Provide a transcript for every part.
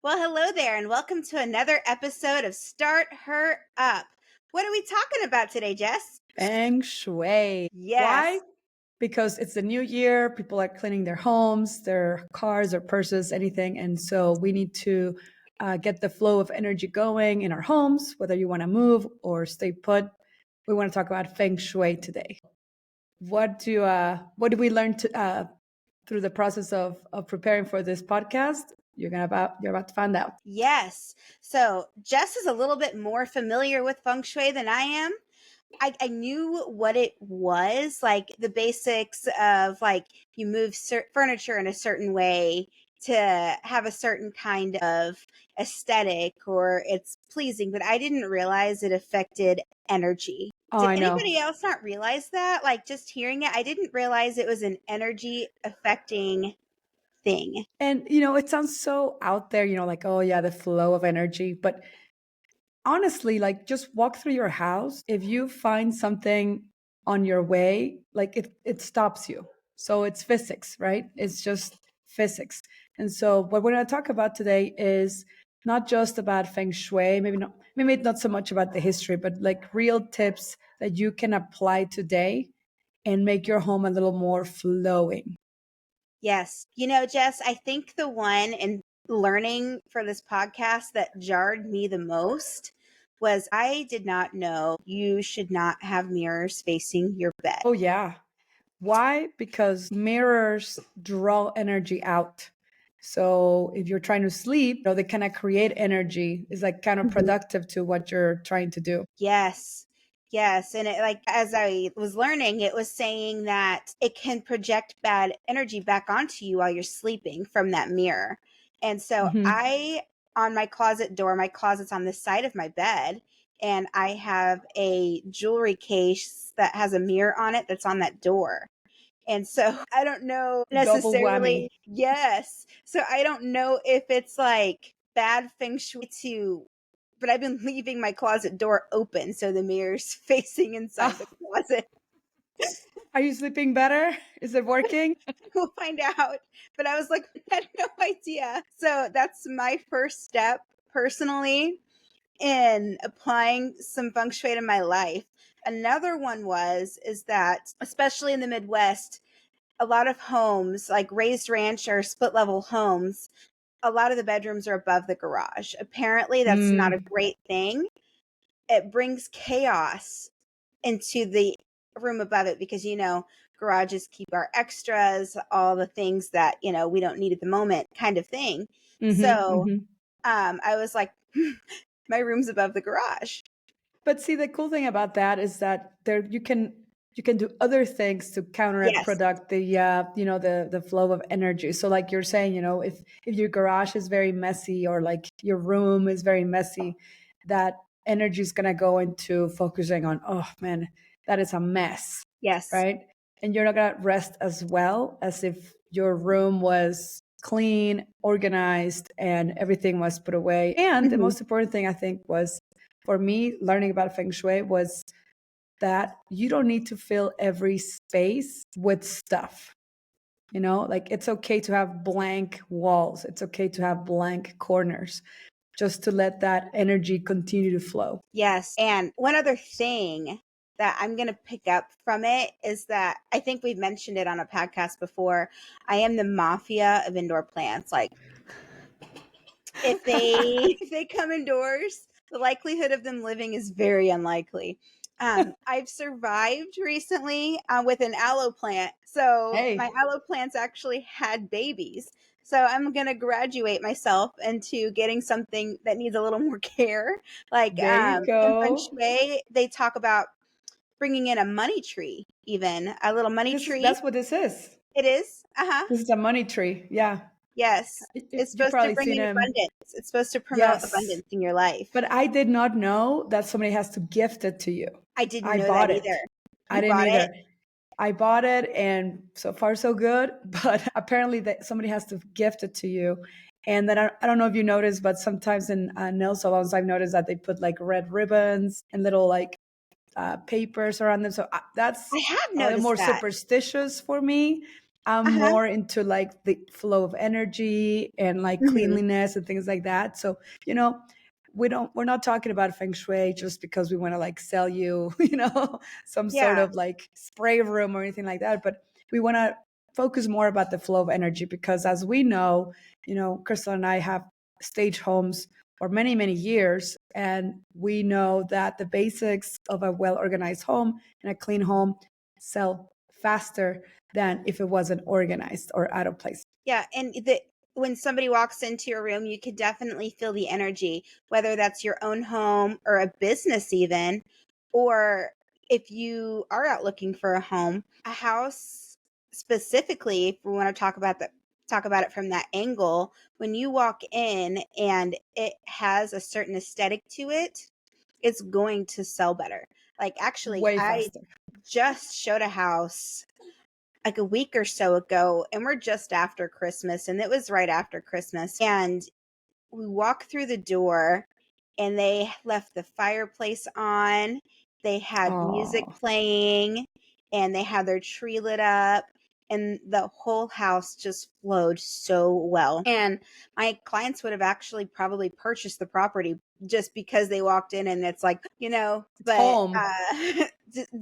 Well, hello there, and welcome to another episode of Start Her Up. What are we talking about today, Jess? Feng Shui. Why? Yes, Because it's the new year. People are cleaning their homes, their cars, their purses, anything. And so we need to get the flow of energy going in our homes, whether you want to move or stay put. We want to talk about Feng Shui today. What do we learn through the process of preparing for this podcast? You're about to find out. yes. So, Jess is a little bit more familiar with feng shui than I am. I knew what it was, like the basics of like you move furniture in a certain way to have a certain kind of aesthetic or it's pleasing, but I didn't realize it affected energy. Oh, Did I know. anybody else not realize that? Like just hearing it, I didn't realize it was an energy affecting thing. And it sounds so out there, like, oh yeah, the flow of energy. But honestly, like just walk through your house. If you find something on your way, like it stops you. So it's physics, right? It's just physics. And so what we're going to talk about today is not just about feng shui, maybe not so much about the history, but like real tips that you can apply today and make your home a little more flowing. Yes. Jess, I think the one in learning for this podcast that jarred me the most was I did not know you should not have mirrors facing your bed. Oh yeah. Why? Because mirrors draw energy out. So if you're trying to sleep, they kind of create energy. It's like kind of Mhm. productive to what you're trying to do. Yes. Yes. And it, like, as I was learning, it was saying that it can project bad energy back onto you while you're sleeping from that mirror. And so Hmm. on my closet door, my closet's on the side of my bed, and I have a jewelry case that has a mirror on it that's on that door. And so I don't know Double necessarily, whammy. yes. So I don't know if it's like bad feng shui but I've been leaving my closet door open so the mirror's facing inside the Ah, closet. are you sleeping better? Is it working? We'll find out. But I was like, I had no idea. So that's my first step personally in applying some feng shui to my life. Another one is that, especially in the Midwest, a lot of homes, like raised ranch or split level homes, a lot of the bedrooms are above the garage. Apparently, that's not a Mm, great thing. It brings chaos into the room above it because, garages keep our extras, all the things that, we don't need at the moment, kind of thing. hmm So hmm I was like, my room's above the garage. But see, the cool thing about that is that you can do other things to counteract Yes. product the flow of energy. So like you're saying, if your garage is very messy or like your room is very messy, that energy is gonna go into focusing on, oh man, that is a mess, Yes. right? And you're not gonna rest as well as if your room was clean, organized, and everything was put away. And the Hmm. most important thing I think was for me, learning about Feng Shui was that you don't need to fill every space with stuff. Like it's okay to have blank walls, it's okay to have blank corners, just to let that energy continue to flow. Yes. And one other thing that I'm going to pick up from it is that I think we've mentioned it on a podcast before. I am the mafia of indoor plants. Like if they if they come indoors, the likelihood of them living is very unlikely. I've survived recently with an aloe plant. So my Hey, aloe plants actually had babies. So I'm gonna graduate myself into getting something that needs a little more care. Like there you in Feng go. Shui, they talk about bringing in a money tree, even a little money tree. That's what this is. It is. Uh huh. This is a money tree. Yeah. Yes. It's You've supposed to probably bring seen in him. abundance. It's supposed to promote Yes. abundance in your life. But I did not know that somebody has to gift it to you. I didn't I know that bought it. either. I You didn't bought it? either. I bought it, and so far so good. But apparently, that somebody has to gift it to you. And then I don't know if you noticed, but sometimes in nail salons, I've noticed that they put like red ribbons and little like papers around them. So that's I have a little noticed more that. superstitious for me. I'm Uh-huh. more into like the flow of energy and like Mhm. cleanliness and things like that. So, you know, we're not talking about feng shui just because we want to like sell you, some sort Yeah. of like spray room or anything like that, but we want to focus more about the flow of energy because as we know, Crystal and I have staged homes for many, many years. And we know that the basics of a well organized home and a clean home sell faster than if it wasn't organized or out of place. Yeah, and when somebody walks into your room, you could definitely feel the energy, whether that's your own home or a business even, or if you are out looking for a home, a house specifically, if we want to talk about it from that angle, when you walk in and it has a certain aesthetic to it, it's going to sell better. Like actually, Way I faster. just showed a house like a week or so ago, and we're just after Christmas, and it was right after Christmas. And we walk through the door, and they left the fireplace on. They had music Oh, playing, and they had their tree lit up, and the whole house just flowed so well. And my clients would have actually probably purchased the property just because they walked in and it's like, it's but home.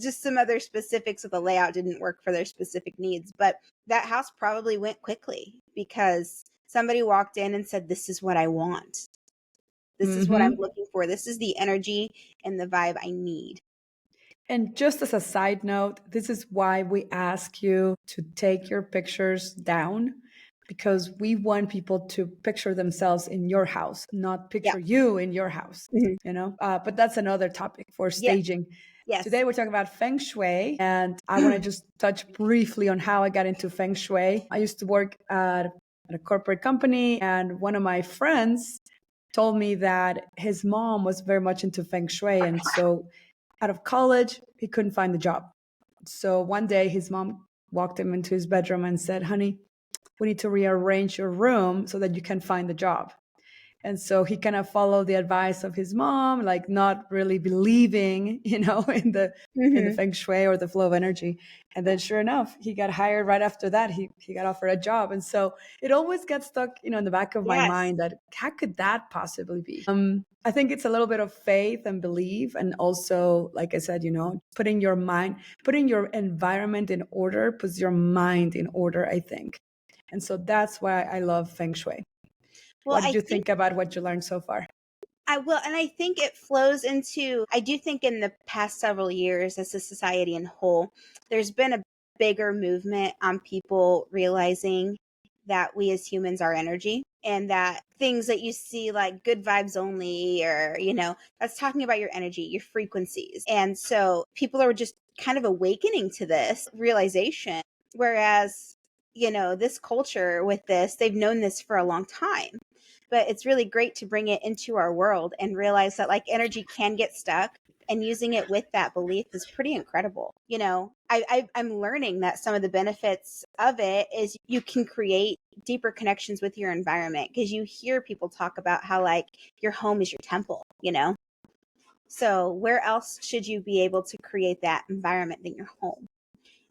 just some other specifics of the layout didn't work for their specific needs. But that house probably went quickly because somebody walked in and said, "This is what I want. This is what I'm Hmm. looking for. This is the energy and the vibe I need." And just as a side note, this is why we ask you to take your pictures down because we want people to picture themselves in your house, not Yeah. picture you in your house, Mhm. But that's another topic for Yes. staging. Yes. Today we're talking about Feng Shui, and I want to just touch briefly on how I got into Feng Shui. I used to work at a corporate company, and one of my friends told me that his mom was very much into Feng Shui. And so out of college, he couldn't find a job. So one day his mom walked him into his bedroom and said, "Honey, we need to rearrange your room so that you can find a job." And so he kind of followed the advice of his mom, like not really believing, in the Hmm. feng shui or the flow of energy. And then sure enough, he got hired right after that. He got offered a job. And so it always gets stuck, in the back of my Yes. mind that how could that possibly be? I think it's a little bit of faith and belief. And also, like I said, putting your environment in order puts your mind in order, I think. And so that's why I love feng shui. Well, What did you think about what you learned so far? I will, and I think it flows into, I do think in the past several years, as a society in whole, there's been a bigger movement on people realizing that we as humans are energy and that things that you see like good vibes only, or, that's talking about your energy, your frequencies. And so people are just kind of awakening to this realization. Whereas, this culture with this, they've known this for a long time, but it's really great to bring it into our world and realize that like energy can get stuck, and using it with that belief is pretty incredible. I'm learning that some of the benefits of it is you can create deeper connections with your environment because you hear people talk about how like your home is your temple. So where else should you be able to create that environment than your home?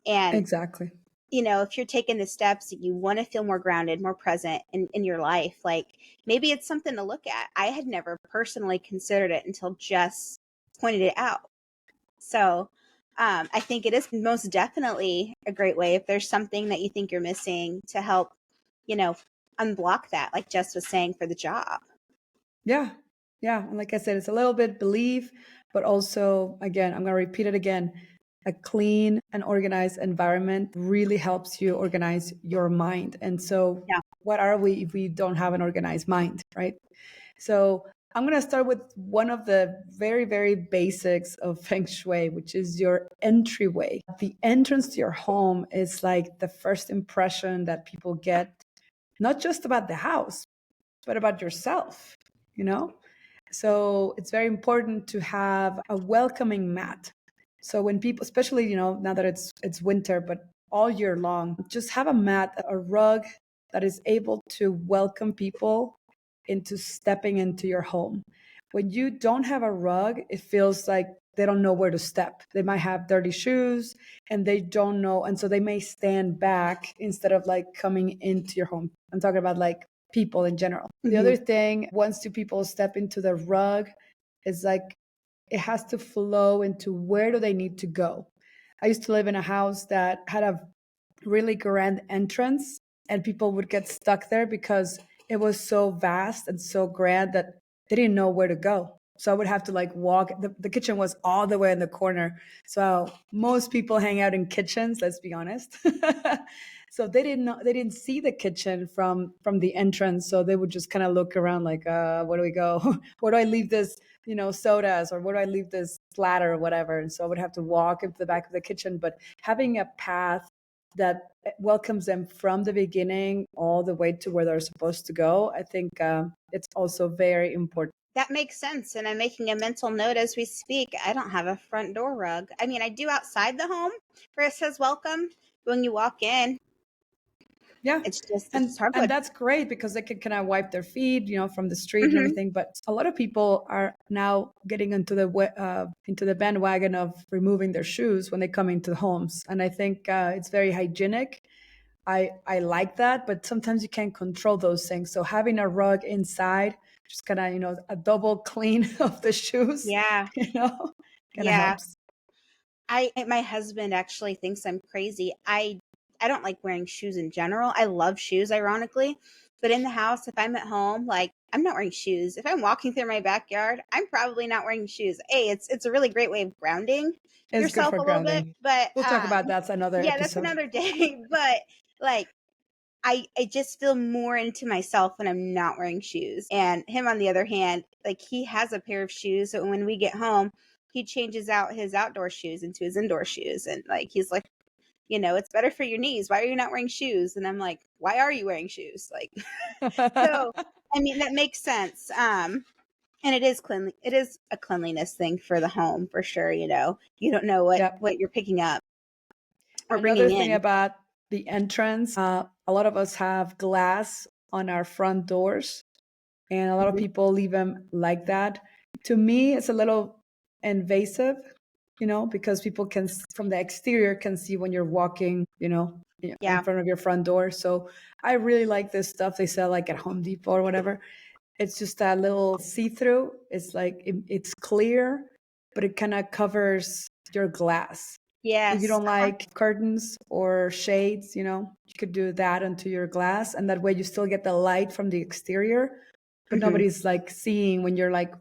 And Exactly. if you're taking the steps that you want to feel more grounded, more present in your life, like maybe it's something to look at. I had never personally considered it until Jess pointed it out. So I think it is most definitely a great way if there's something that you think you're missing to help, you know, unblock that, like Jess was saying for the job. Yeah. Yeah. And like I said, it's a little bit belief, but also, again, I'm going to repeat it again. A clean and organized environment really helps you organize your mind. And so, Yeah. what are we if we don't have an organized mind, right? So, I'm going to start with one of the very, very basics of Feng Shui, which is your entryway. The entrance to your home is like the first impression that people get, not just about the house, but about yourself, you know? So it's very important to have a welcoming mat. So when people, especially, now that it's winter, but all year long, just have a mat, a rug that is able to welcome people into stepping into your home. When you don't have a rug, it feels like they don't know where to step. They might have dirty shoes and they don't know. And so they may stand back instead of like coming into your home. I'm talking about like people in general. The Hmm. other thing, once two people step into the rug, is like it has to flow into where do they need to go. I used to live in a house that had a really grand entrance, and people would get stuck there because it was so vast and so grand that they didn't know where to go. So I would have to like walk. The kitchen was all the way in the corner. So most people hang out in kitchens, let's be honest. So they didn't see the kitchen from the entrance. So they would just kind of look around like, where do we go? Where do I leave this, sodas, or where do I leave this ladder or whatever? And so I would have to walk into the back of the kitchen. But having a path that welcomes them from the beginning all the way to where they're supposed to go, I think it's also very important. That makes sense. And I'm making a mental note as we speak. I don't have a front door rug. I mean, I do outside the home where it says welcome. When you walk in, Yeah. it's And hardwood. that's great because they can kind of wipe their feet, from the street and Hmm. everything. But a lot of people are now getting into the bandwagon of removing their shoes when they come into homes, and I think it's very hygienic. I like that, but sometimes you can't control those things. So having a rug inside, just kind of a double clean of the shoes, Yeah. you know, kind of Yeah. helps. My husband actually thinks I'm crazy. I don't like wearing shoes in general. I love shoes, ironically. But in the house, if I'm at home, like I'm not wearing shoes. If I'm walking through my backyard, I'm probably not wearing shoes. It's a really great way of grounding It's good yourself for a little bit. grounding. But We'll talk about that's another yeah, that's episode. another day. But like I just feel more into myself when I'm not wearing shoes. And him, on the other hand, like he has a pair of shoes. So when we get home, he changes out his outdoor shoes into his indoor shoes. And like, he's like, it's better for your knees. Why are you not wearing shoes? And I'm like, why are you wearing shoes? Like, so, I mean, that makes sense. And it is cleanly, it is a cleanliness thing for the home for sure. You don't know Yeah. what you're picking up or Another bringing thing in. about the entrance, a lot of us have glass on our front doors, and a lot of Mhm. people leave them like that. To me, it's a little invasive, because people from the exterior can see when you're walking, in Yeah. front of your front door. So I really like this stuff they sell like at Home Depot or whatever. It's just a little see-through. It's like it's clear, but it kind of covers your glass. If you Yes. don't like curtains or shades, you could do that onto your glass, and that way you still get the light from the exterior, but Mhm. nobody's like seeing when you're like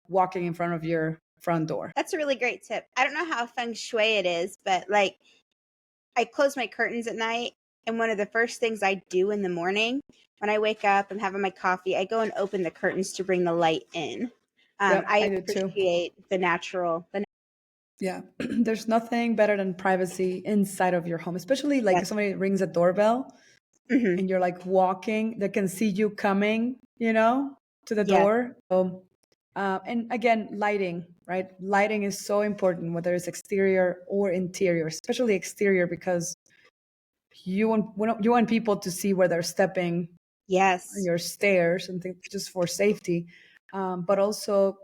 walking in front of your front door. That's a really great tip. I don't know how feng shui it is, but like I close my curtains at night, and one of the first things I do in the morning when I wake up, I'm having my coffee, I go and open the curtains to bring the light in. Yep, I I do too. appreciate the natural. Yeah, there's nothing better than privacy inside of your home, especially like Yes. if somebody rings a doorbell Hmm. and you're like walking, they can see you coming, to the Yes. door. So, and again, lighting, right? Lighting is so important, whether it's exterior or interior, especially exterior, because you want people to see where they're stepping on Yes. your stairs and things just for safety. But also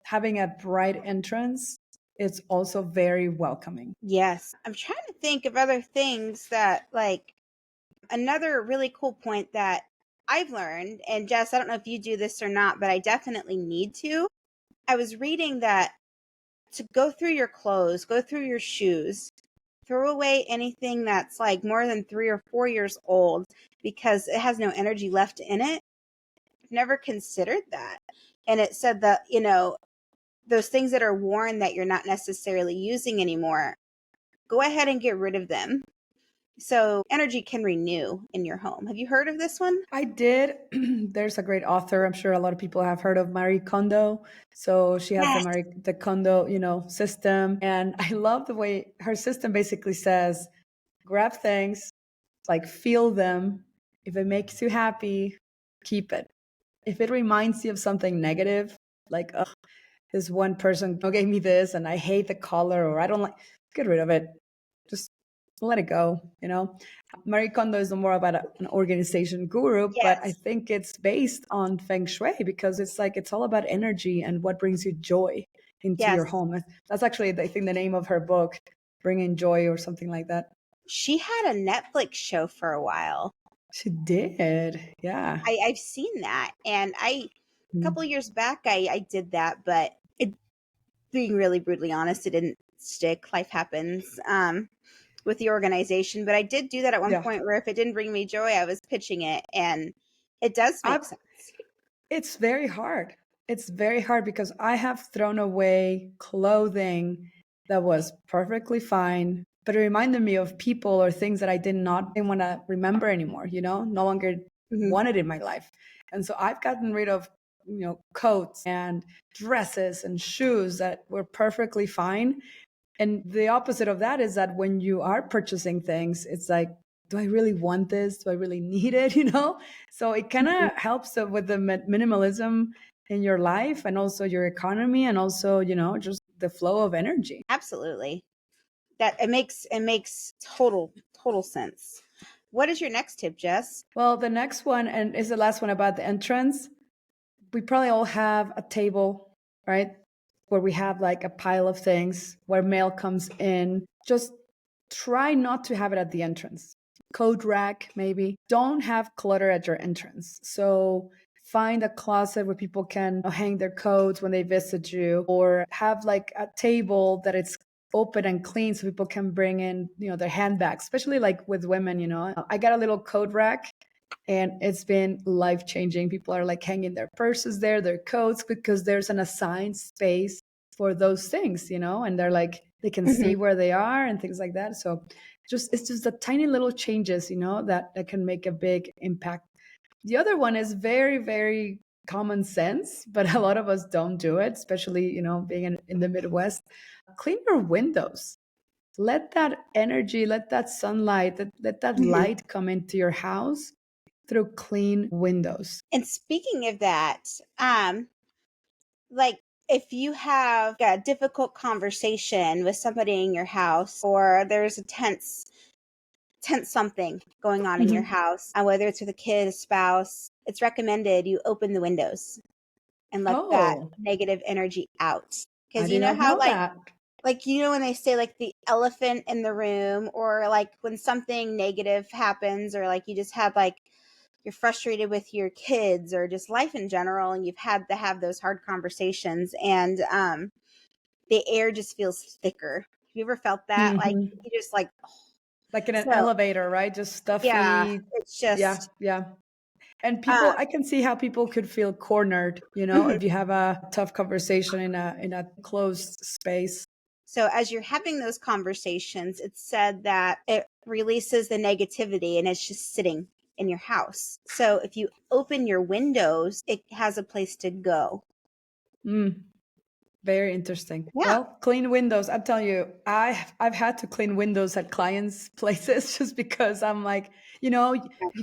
having a bright entrance is also very welcoming. Yes. I'm trying to think of other things that, like, another really cool point that I've learned, and Jess, I don't know if you do this or not, but I definitely need to. I was reading that to go through your clothes, go through your shoes, throw away anything that's like more than 3 or 4 years old because it has no energy left in it. I've never considered that. And it said that, those things that are worn that you're not necessarily using anymore, go ahead and get rid of them. So energy can renew in your home. Have you heard of this one? I did. There's a great author. I'm sure a lot of people have heard of Marie Kondo. So she has Yes. the Kondo, system. And I love the way her system basically says, grab things, like feel them. If it makes you happy, keep it. If it reminds you of something negative, like, oh, this one person gave me this and I hate the color or I don't like, get rid of it. Just let it go. Marie Kondo is more about an organization guru, but I Yes. think it's based on Feng Shui because it's like, it's all about energy and what brings you joy. into your Yes. home. That's actually, I think, the name of her book, Bringing Joy or something like that. She had a Netflix show for a while. She did. Yeah. I've seen that, and a couple Mm. years back I did that, but it, being really brutally honest, it didn't stick. Life happens with the organization, but I did do that at one Yeah. point where if it didn't bring me joy, I was pitching it, and it does make I've sense. It's very hard. It's very hard because I have thrown away clothing that was perfectly fine, but it reminded me of people or things that I didn't want to remember anymore, no longer Mhm. wanted in my life. And so I've gotten rid of, coats and dresses and shoes that were perfectly fine. And the opposite of that is that when you are purchasing things, it's like, do I really want this? Do I really need it? So it kind Mhm. of helps with the minimalism in your life and also your economy and also, just the flow of energy. Absolutely. That it makes total sense. What is your next tip, Jess? Well, the next one, and is the last one about the entrance. We probably all have a table, right? Where we have like a pile of things where mail comes in. Just try not to have it at the entrance. Coat rack, maybe. Don't have clutter at your entrance. So find a closet where people can hang their coats when they visit you, or have like a table that it's open and clean so people can bring in, their handbags, especially like with women, I got a little coat rack and it's been life changing. People are like hanging their purses there, their coats, because there's an assigned space for those things, and they're like, they can see Mhm. where they are and things like that. So it's just the tiny little changes, that can make a big impact. The other one is very, very common sense, but a lot of us don't do it, especially, being in the Midwest. Clean your windows. Let that energy, let that sunlight, let that Mhm. light come into your house through clean windows. And speaking of that, like if you have a difficult conversation with somebody in your house, or there's a tense something going on in your Mhm. house, whether it's with a kid, a spouse, it's recommended you open the windows and let that Oh, negative energy out. I Because you did know not how know that. when they say like the elephant in the room, or like when something negative happens, or like you just had like you're frustrated with your kids or just life in general, and you've had to have those hard conversations, and the air just feels thicker. Have you ever felt that? Like Mhm. you just like, Like in an so elevator, right? Just yeah, stuffy. it's Yeah, just yeah. And um people, I can see how people could feel cornered, mhm. if you have a tough conversation in a closed space. So as you're having those conversations, it's said that it releases the negativity and it's just sitting in your house. So if you open your windows, it has a place to go. Mm. Very interesting. Yeah. Well, clean windows. I tell you, I've had to clean windows at clients' places just because I'm like, you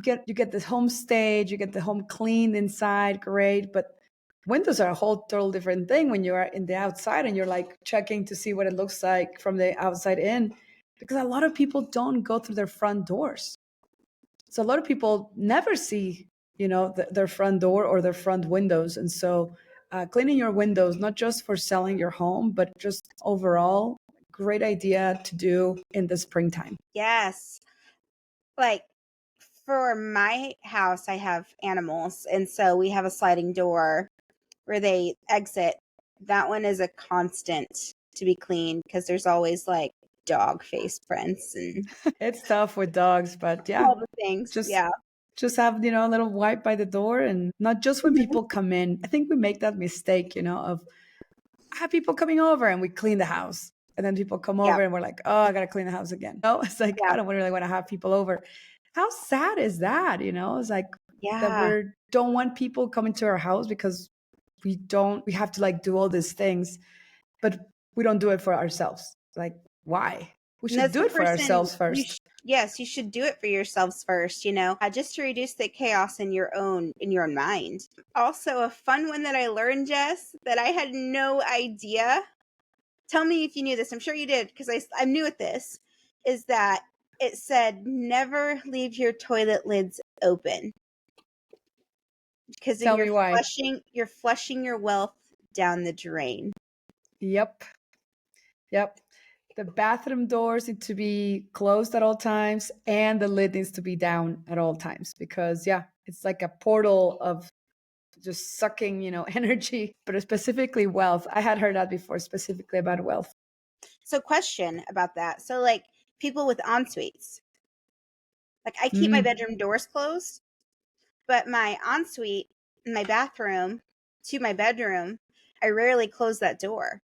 get this home stage, you get the home cleaned inside, great, but windows are a whole total different thing when you are in the outside and you're like checking to see what it looks like from the outside in, because a lot of people don't go through their front doors. So a lot of people never see, their front door or their front windows. And so cleaning your windows, not just for selling your home, but just overall, great idea to do in the springtime. Yes. Like for my house, I have animals, and so we have a sliding door where they exit. That one is a constant to be cleaned because there's always like dog face prints and It's tough with dogs, but yeah, all the things. just Yeah. just have, a little wipe by the door, and not just when Mhm. people come in. I think we make that mistake, of have people coming over and we clean the house. And then people come Yeah. over and we're like, oh, I got to clean the house again. No, it's like, Yeah. I don't really want to have people over. How sad is that? It's like that Yeah. we don't want people coming to our house because we have to like do all these things, but we don't do it for ourselves. Like, why? We And should that's do the it for person ourselves first. yes, you should do it for yourselves first, just to reduce the chaos in your own mind. Also, a fun one that I learned, Jess, that I had no idea. Tell me if you knew this. I'm sure you did because I'm new at this. Is that it said never leave your toilet lids open because Tell me why. you're flushing your wealth down the drain. Yep. Yep. The bathroom doors need to be closed at all times and the lid needs to be down at all times because yeah, it's like a portal of just sucking, energy, but specifically wealth. I had heard that before, specifically about wealth. So, question about that. So, like people with en suites, like I keep my Mm. bedroom doors closed, but my ensuite, my bathroom to my bedroom, I rarely close that door.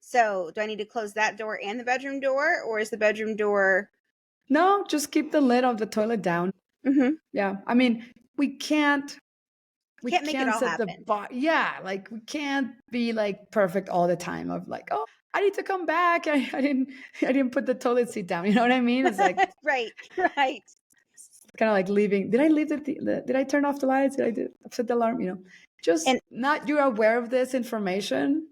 So, do I need to close that door and the bedroom door, or is the bedroom door? No, just keep the lid of the toilet down. Mm-hmm. Yeah. I mean, we can't we Can't make it can't all set the happen. bar. Yeah, like we can't be like perfect all the time of like, oh, I need to come back. I didn't put the toilet seat down. You know what I mean? It's like Right, right. kind of like leaving. Did I leave did I turn off the lights? Did I upset the alarm? Just And not you're aware of this information,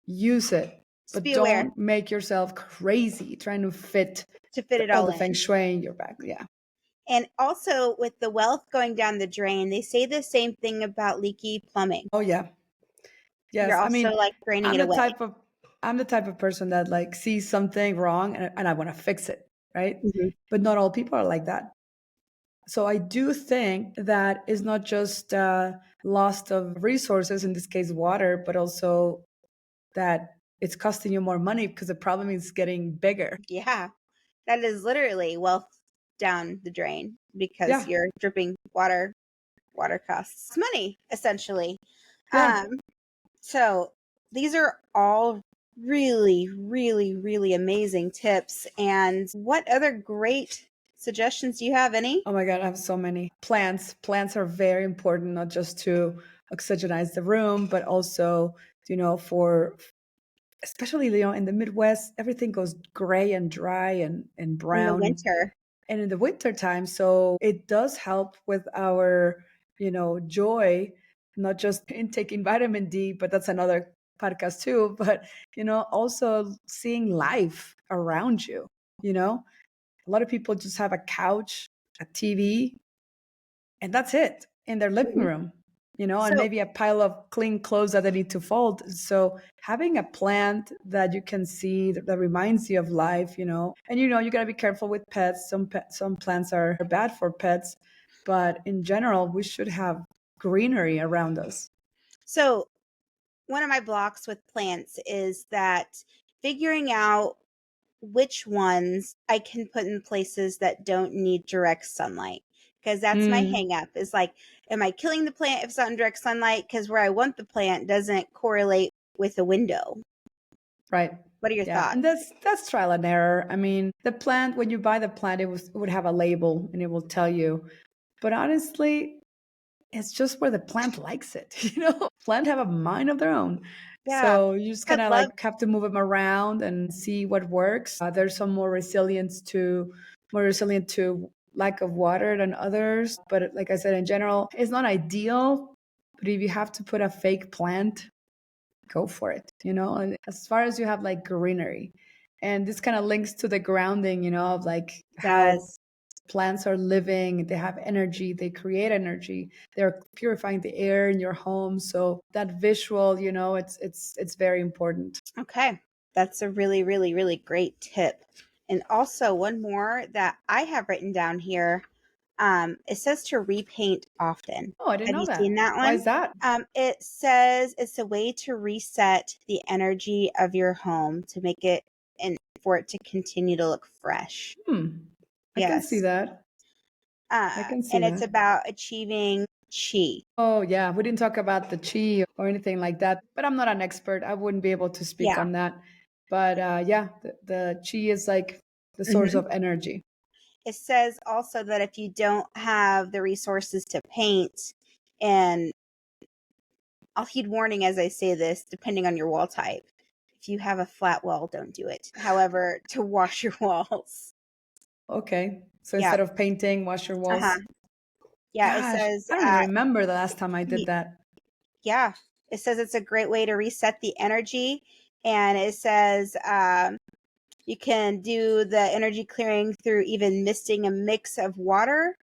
use it, just but be aware don't make yourself crazy trying to fit to fit it all all the feng in. shui in your back. Yeah. And also with the wealth going down the drain, they say the same thing about leaky plumbing. Oh yeah. You're Yes. I also mean, like draining I'm it the away. type of I'm the type of person that like sees something wrong and I want to fix it, right? Mhm. But not all people are like that. So I do think that is not just loss of resources, in this case water, but also that it's costing you more money because the problem is getting bigger. Yeah, that is literally wealth down the drain because Yeah, you're dripping water. Water costs money, essentially. yeah. Um, so these are all really, really, really amazing tips. And what other great suggestions do you have? Any? Oh my God, I have so many. Plants are very important, not just to oxygenize the room, but also, for especially, in the Midwest, everything goes gray and dry and In the brown winter? and in the winter time. So it does help with our, joy, not just in taking vitamin D, but that's another podcast too. But, also seeing life around you, a lot of people just have a couch, a TV, and that's it in their living Mhm. room, and So, maybe a pile of clean clothes that they need to fold. So having a plant that you can see that reminds you of life, and you got to be careful with pets. Some plants are bad for pets, but in general, we should have greenery around us. so one of my blocks with plants is that figuring out which ones I can put in places that don't need direct sunlight. Because that's my Mm, hang up is like, am I killing the plant if it's not in direct sunlight? Because where I want the plant doesn't correlate with the window. right. What are your Yeah, thoughts? and that's trial and error. I mean, the plant, when you buy the plant, it would have a label and it will tell you. But honestly, it's just where the plant likes it. Plant have a mind of their own. Yeah. So you just kind I'd of love, like have to move them around and see what works. There's some more resilient to lack of water than others. But like I said, in general, it's not ideal. But if you have to put a fake plant, go for it, and as far as you have like greenery. And this kind of links to the grounding, of like how does. plants are living, they have energy, they create energy, they're purifying the air in your home. So that visual, it's very important. Okay. That's a really, really, really great tip. And also, one more that I have written down here, it says to repaint often. Oh, I didn't Have know you seen that. that Why one? is that? It says it's a way to reset the energy of your home to make it and for it to continue to look fresh. Hmm. I can see Yes. that. I can see And it's that. about achieving chi. Oh yeah, we didn't talk about the chi or anything like that, but I'm not an expert. I wouldn't be able to speak Yeah. on that. But yeah, the chi is like the source Hmm. of energy. It says also that if you don't have the resources to paint, and I'll heed warning as I say this, depending on your wall type. If you have a flat wall, don't do it. However, to wash your walls. Okay. So Yeah. instead of painting, wash your Uh-huh. walls. Yeah, it Gosh, says I don't even remember the last time I did that. yeah. It says it's a great way to reset the energy, and it says you can do the energy clearing through even misting a mix of water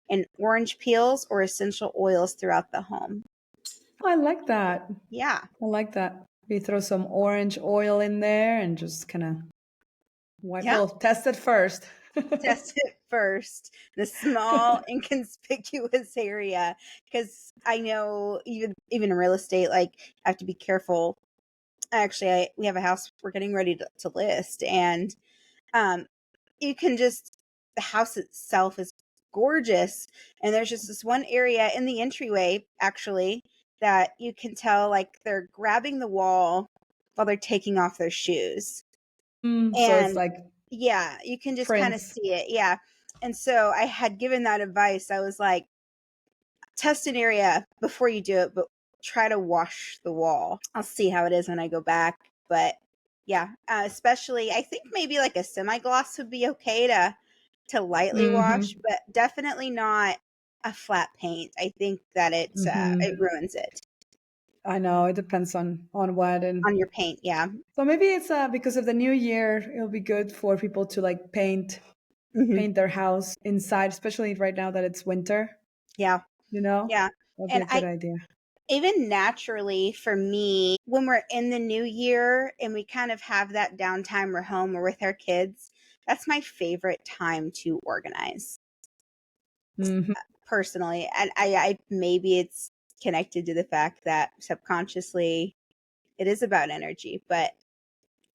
and orange peels or essential oils throughout the home. Oh, I like that. Yeah. I like that. We throw some orange oil in there and just kind of wipe. Yeah. Well, test it first. Test it first, the small inconspicuous area, because I know even in real estate, like, I have to be careful. Actually, we have a house we're getting ready to list, and um you can just the house itself is gorgeous, and there's just this one area in the entryway, actually, that you can tell, like, they're grabbing the wall while they're taking off their shoes. So it's And like yeah, you can just kind of prints. see it. Yeah. And so I had given that advice. I was like, test an area before you do it, but try to wash the wall. I'll see how it is when I go back. But yeah, especially I think maybe like a semi-gloss would be okay to lightly wash, Mm-hmm. but definitely not a flat paint. I think that it Mm-hmm. ruins it I know it depends on what. And on your paint. Yeah. so maybe it's because of the new year, it'll be good for people to like Hmm. paint their house inside, especially right now that it's winter. Yeah. You know, Yeah. that'd be And a good I idea. even naturally for me, when we're in the new year and we kind of have that downtime, we're home or with our kids, that's my favorite time to organize Hmm. personally. And I maybe it's connected to the fact that subconsciously it is about energy, but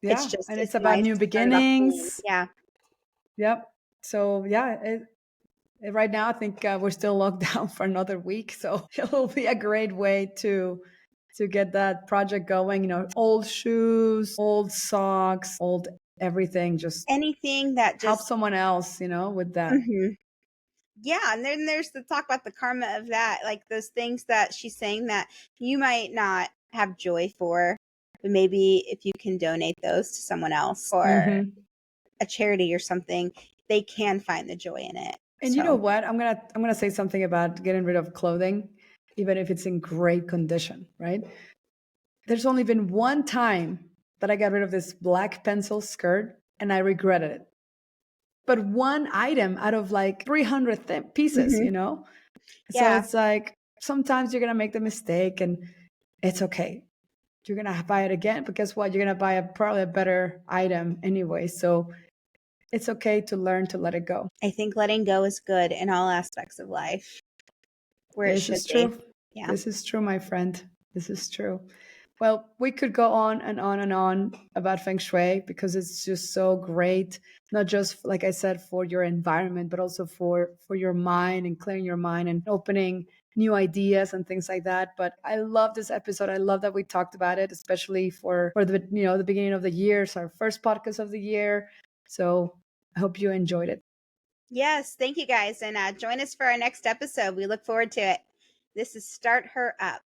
Yeah, and it's it's about nice new to start it off clean. beginnings. Yeah. Yep. So yeah, right now I think we're still locked down for another week, so it'll be a great way to get that project going. You know, old shoes, old socks, old everything. Just Anything that help just someone else. You know, with that. mhm. Yeah, and then there's the talk about the karma of that, like those things that she's saying that you might not have joy for, but maybe if you can donate those to someone else or Hmm. a charity or something, they can find the joy in it. And you know So, what? I'm gonna say something about getting rid of clothing, even if it's in great condition. Right? There's only been one time that I got rid of this black pencil skirt, and I regretted it, but one item out of like 300 pieces, mhm, you know? So yeah, it's like sometimes you're going to make the mistake and it's okay. You're going to buy it again, but guess what? You're going to buy probably a better item anyway. So it's okay to learn to let it go. I think letting go is good in all aspects of life, where it This should is be. true. Yeah. This is true, my friend. This is true. Well, we could go on and on and on about Feng Shui because it's just so great. Not just, like I said, for your environment, but also for your mind and clearing your mind and opening new ideas and things like that. But I love this episode. I love that we talked about it, especially for the the beginning of the year. It's our first podcast of the year. So I hope you enjoyed it. Yes, thank you guys, and join us for our next episode. We look forward to it. This is Start Her Up.